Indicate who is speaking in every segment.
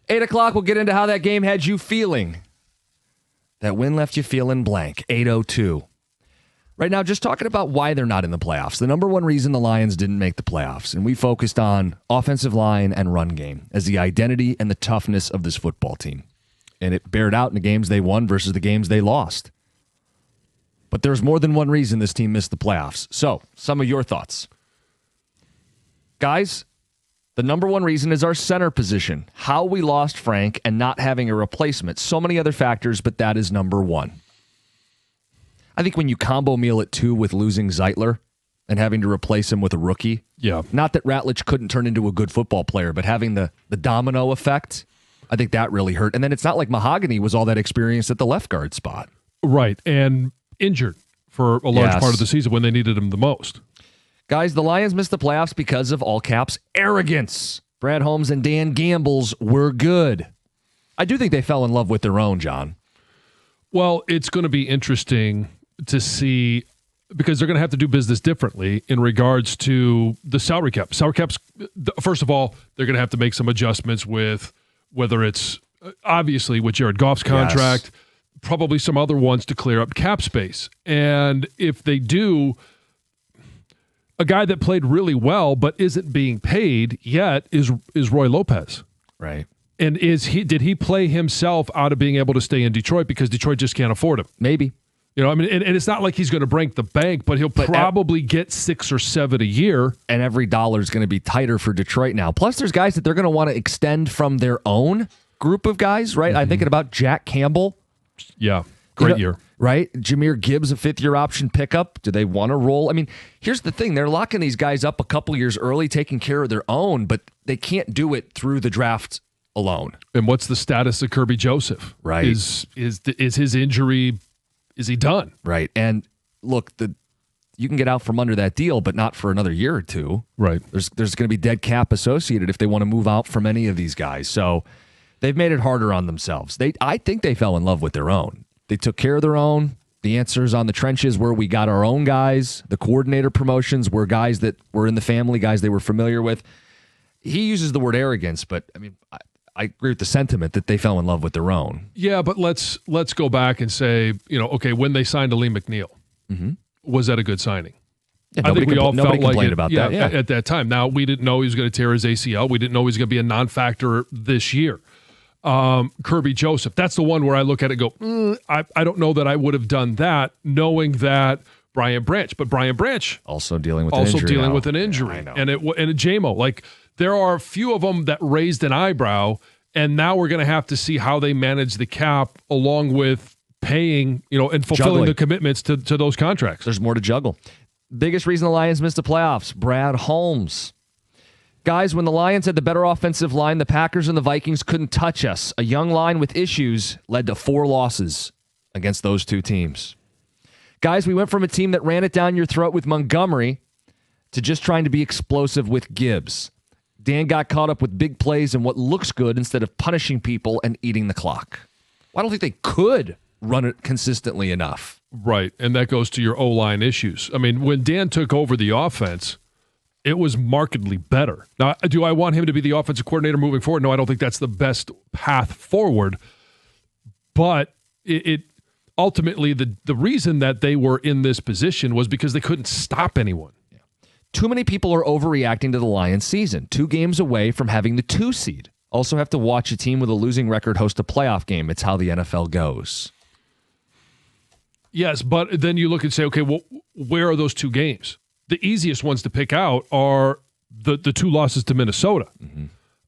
Speaker 1: 8 o'clock, we'll get into how that game had you feeling. That win left you feeling blank. 8:02. Right now, just talking about why they're not in the playoffs. The number one reason the Lions didn't make the playoffs, and we focused on offensive line and run game as the identity and the toughness of this football team. And it bared out in the games they won versus the games they lost. But there's more than one reason this team missed the playoffs. So, some of your thoughts. Guys, the number one reason is our center position. How we lost Frank and not having a replacement. So many other factors, but that is number one. I think when you combo meal it too with losing Zeitler and having to replace him with a rookie.
Speaker 2: Yeah.
Speaker 1: Not that Ratledge couldn't turn into a good football player, but having the domino effect, I think that really hurt. And then it's not like Mahogany was all that experienced at the left guard spot.
Speaker 2: Right. And injured for a large part of the season when they needed him the most.
Speaker 1: Guys, the Lions missed the playoffs because of, all caps, arrogance. Brad Holmes and Dan Gamble's were good. I do think they fell in love with their own, John.
Speaker 2: Well, it's going to be interesting to see because they're going to have to do business differently in regards to the salary cap. Salary caps, first of all, they're going to have to make some adjustments with whether it's obviously with Jared Goff's contract, probably some other ones to clear up cap space. And if they do, a guy that played really well but isn't being paid yet is Roy Lopez.
Speaker 1: Right.
Speaker 2: And did he play himself out of being able to stay in Detroit because Detroit just can't afford him?
Speaker 1: Maybe.
Speaker 2: You know, I mean, and it's not like he's going to break the bank, but he'll probably get 6 or 7 a year.
Speaker 1: And every dollar is going to be tighter for Detroit now. Plus, there's guys that they're going to want to extend from their own group of guys, right? I'm thinking about Jack Campbell.
Speaker 2: Yeah, great year.
Speaker 1: Right? Jahmyr Gibbs, a fifth-year option pickup. Do they want to roll? I mean, here's the thing. They're locking these guys up a couple years early, taking care of their own, but they can't do it through the draft alone.
Speaker 2: And what's the status of Kirby Joseph?
Speaker 1: Right.
Speaker 2: Is his injury, is he done?
Speaker 1: Right. And look, you can get out from under that deal, but not for another year or two.
Speaker 2: Right.
Speaker 1: There's going to be dead cap associated if they want to move out from any of these guys. So they've made it harder on themselves. I think they fell in love with their own. They took care of their own. The answers on the trenches where we got our own guys. The coordinator promotions were guys that were in the family, guys they were familiar with. He uses the word arrogance, but I mean, I agree with the sentiment that they fell in love with their own.
Speaker 2: Yeah, but let's go back and say, okay, when they signed Aleem McNeil, was that a good signing?
Speaker 1: Yeah,
Speaker 2: I think we all felt like it,
Speaker 1: about that. Yeah.
Speaker 2: At that time. Now, we didn't know he was going to tear his ACL. We didn't know he was going to be a non-factor this year. Kirby Joseph, that's the one where I look at it and go, I don't know that I would have done that knowing that Brian Branch. But Brian Branch
Speaker 1: also dealing with
Speaker 2: an injury.
Speaker 1: Yeah, I know.
Speaker 2: And JMO, like there are a few of them that raised an eyebrow, and now we're going to have to see how they manage the cap along with paying, and fulfilling the commitments to those contracts.
Speaker 1: There's more to juggle. Biggest reason the Lions missed the playoffs, Brad Holmes. Guys, when the Lions had the better offensive line, the Packers and the Vikings couldn't touch us. A young line with issues led to 4 losses against those two teams. Guys, we went from a team that ran it down your throat with Montgomery to just trying to be explosive with Gibbs. Dan got caught up with big plays and what looks good instead of punishing people and eating the clock. I don't think they could run it consistently enough.
Speaker 2: Right, and that goes to your O-line issues. I mean, when Dan took over the offense, it was markedly better. Now, do I want him to be the offensive coordinator moving forward? No, I don't think that's the best path forward. But it ultimately, the reason that they were in this position was because they couldn't stop anyone.
Speaker 1: Yeah. Too many people are overreacting to the Lions season. 2 games away from having the 2 seed. Also have to watch a team with a losing record host a playoff game. It's how the NFL goes.
Speaker 2: Yes, but then you look and say, okay, well, where are those 2 games? The easiest ones to pick out are the 2 losses to Minnesota.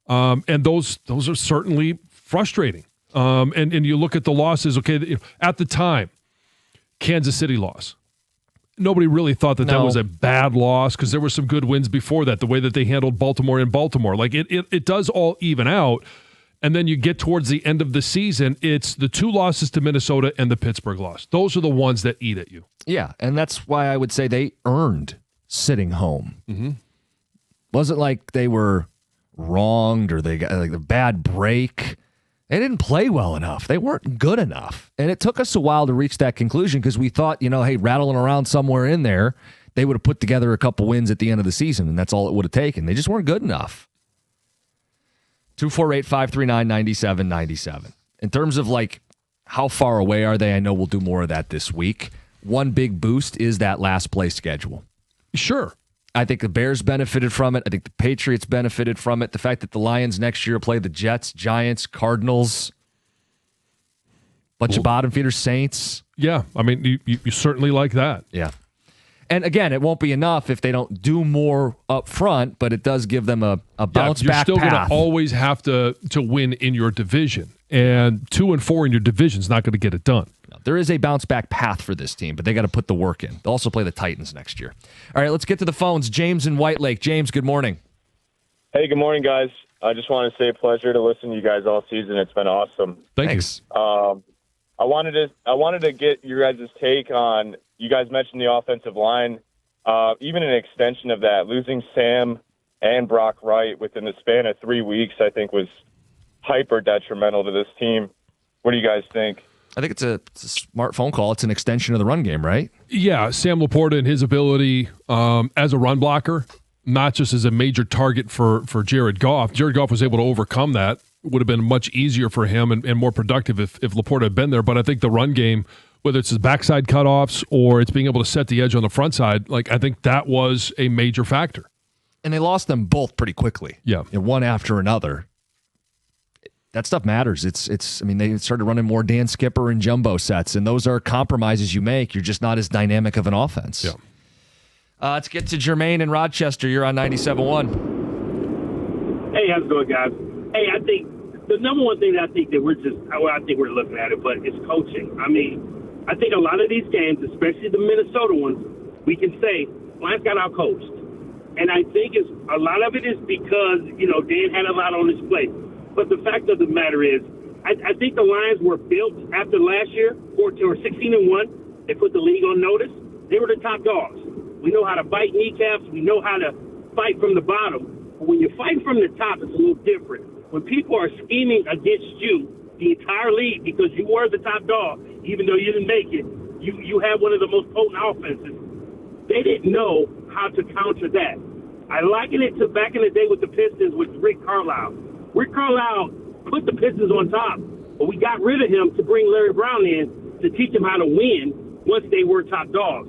Speaker 2: And those are certainly frustrating. And you look at the losses, okay, at the time, Kansas City loss. Nobody really thought that was a bad loss because there were some good wins before that, the way that they handled Baltimore in Baltimore. Like it does all even out. And then you get towards the end of the season, it's the 2 losses to Minnesota and the Pittsburgh loss. Those are the ones that eat at you.
Speaker 1: Yeah, and that's why I would say they earned sitting home. Wasn't like they were wronged or they got like a bad break. They didn't play well enough. They weren't good enough. And it took us a while to reach that conclusion because we thought, hey, rattling around somewhere in there, they would have put together a couple wins at the end of the season, and that's all it would have taken. They just weren't good enough. 248-539-9797. In terms of like how far away are they, I know we'll do more of that this week. One big boost is that last place schedule.
Speaker 2: Sure.
Speaker 1: I think the Bears benefited from it. I think the Patriots benefited from it. The fact that the Lions next year play the Jets, Giants, Cardinals, bunch of bottom feeders, Saints.
Speaker 2: Yeah, I mean, you certainly like that.
Speaker 1: Yeah. And again, it won't be enough if they don't do more up front, but it does give them a bounce back path.
Speaker 2: You're still going to always have to win in your division. And 2-4 in your division is not going to get it done.
Speaker 1: There is a bounce back path for this team, but they got to put the work in. They'll also play the Titans next year. All right, let's get to the phones. James in White Lake. James, good morning.
Speaker 3: Hey, good morning, guys. I just want to say pleasure to listen to you guys all season. It's been awesome.
Speaker 2: Thanks.
Speaker 3: I wanted to get your guys' take on, you guys mentioned the offensive line, even an extension of that. Losing Sam and Brock Wright within the span of 3 weeks, I think, was hyper detrimental to this team. What do you guys think?
Speaker 1: I think it's a smart phone call. It's an extension of the run game, right?
Speaker 2: Yeah, Sam Laporta and his ability as a run blocker, not just as a major target for Jared Goff. Jared Goff was able to overcome that. It would have been much easier for him and more productive if Laporta had been there. But I think the run game, whether it's his backside cutoffs or it's being able to set the edge on the front side, I think that was a major factor.
Speaker 1: And they lost them both pretty quickly.
Speaker 2: Yeah.
Speaker 1: One after another. That stuff matters. I mean, they started running more Dan Skipper and jumbo sets, and those are compromises you make. You're just not as dynamic of an offense.
Speaker 2: Yeah.
Speaker 1: Let's get to Jermaine in Rochester. You're on 97.1.
Speaker 4: Hey, how's it going, guys? Hey, I think the number one thing that I think we're looking at it, but it's coaching. I mean, I think a lot of these games, especially the Minnesota ones, we can say Lions got out-coached. And I think a lot of it is because, Dan had a lot on his plate. But the fact of the matter is, I think the Lions were built after last year, 16-1. They put the league on notice. They were the top dogs. We know how to bite kneecaps. We know how to fight from the bottom. But when you're fighting from the top, it's a little different. When people are scheming against you, the entire league, because you were the top dog, even though you didn't make it, you had one of the most potent offenses. They didn't know how to counter that. I liken it to back in the day with the Pistons with Rick Carlisle. Rick Carlisle put the Pistons on top, but we got rid of him to bring Larry Brown in to teach them how to win once they were top dogs.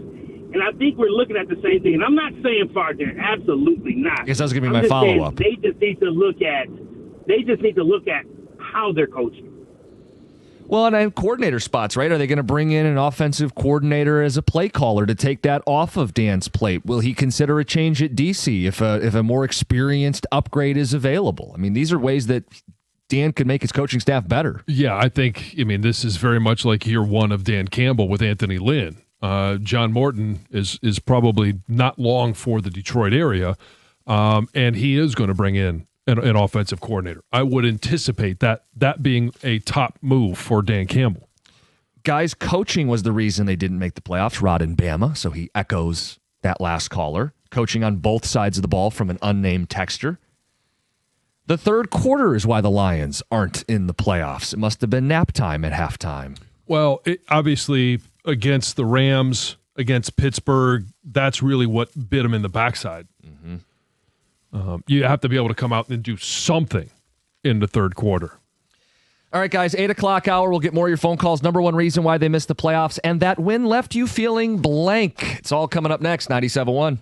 Speaker 4: And I think we're looking at the same thing. And I'm not saying far there, absolutely not.
Speaker 1: I guess that's going to be my follow-up.
Speaker 4: They just need to look at how they're coaching.
Speaker 1: Well, and coordinator spots, right? Are they going to bring in an offensive coordinator as a play caller to take that off of Dan's plate? Will he consider a change at DC if a more experienced upgrade is available? I mean, these are ways that Dan could make his coaching staff better.
Speaker 2: Yeah, I think, this is very much like year one of Dan Campbell with Anthony Lynn. John Morton is probably not long for the Detroit area, and he is going to bring in an offensive coordinator. I would anticipate that being a top move for Dan Campbell.
Speaker 1: Guys, coaching was the reason they didn't make the playoffs. Rod in Bama, so he echoes that last caller. Coaching on both sides of the ball from an unnamed texter. The third quarter is why the Lions aren't in the playoffs. It must have been nap time at halftime.
Speaker 2: Well, obviously against the Rams, against Pittsburgh, that's really what bit them in the backside. Mm-hmm. You have to be able to come out and do something in the third quarter.
Speaker 1: All right, guys, 8 o'clock hour. We'll get more of your phone calls. Number one reason why they missed the playoffs, and that win left you feeling blank. It's all coming up next, 97.1.